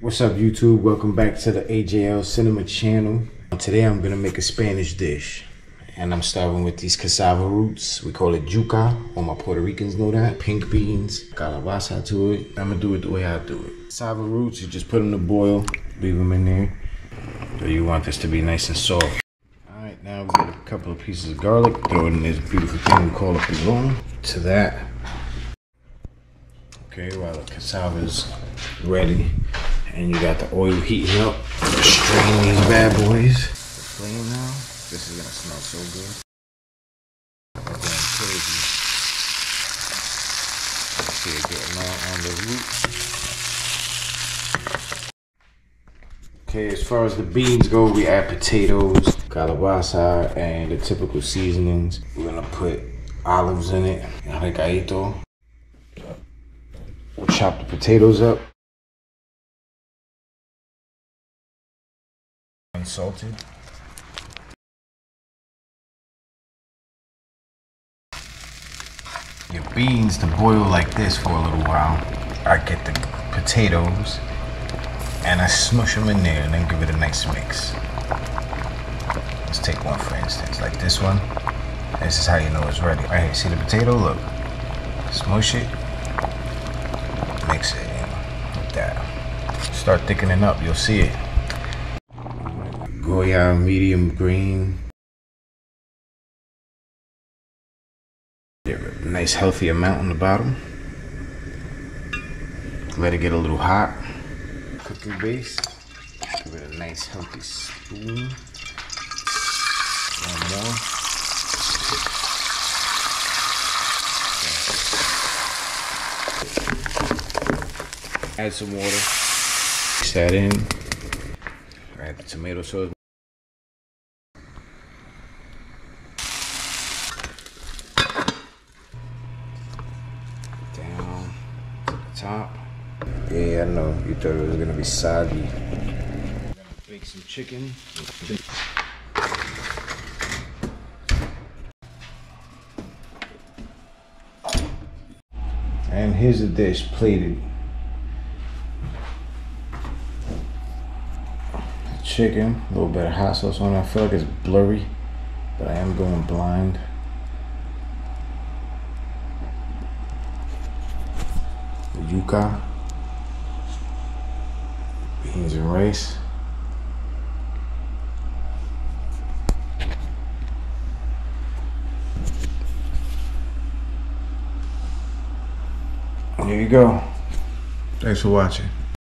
What's up, YouTube? Welcome back to the AJL Cinema channel. Today I'm gonna make a Spanish dish, and I'm starting with these cassava roots. We call it yuca. All my Puerto Ricans know that. Pink beans, calabaza to it. I'm gonna do it the way I do it. Cassava roots, you just put them to boil, leave them in there. So you want this to be nice and soft. All right, now we get a couple of pieces of garlic. Throw it in this beautiful thing we call a pilon. To that. Okay, while the cassava's ready, and you got the oil heating up, strain these bad boys. The flame now. This is gonna smell so good. I'm going crazy. See it getting on the root. Okay, as far as the beans go, we add potatoes, calabaza, and the typical seasonings. We're gonna put olives in it, recadito. We'll chop the potatoes up. Unsalted. Your beans to boil like this for a little while. I get the potatoes and I smush them in there and then give it a nice mix. Let's take one for instance, like this one. This is how you know it's ready. Right here, see the potato? Look. Smush it. Mix it in like that. Start thickening up, you'll see it. Goya medium green. Give it a nice healthy amount on the bottom. Let it get a little hot. Cooking base. Give it a nice healthy spoon. One more. Add some water. Mix that in. Add the tomato sauce. Down to the top. Yeah, I know you thought it was gonna be soggy. Bake some chicken. And here's the dish plated. Chicken, a little bit of hot sauce on it. I feel like it's blurry, but I am going blind. The yuca, beans and rice. There you go. Thanks for watching.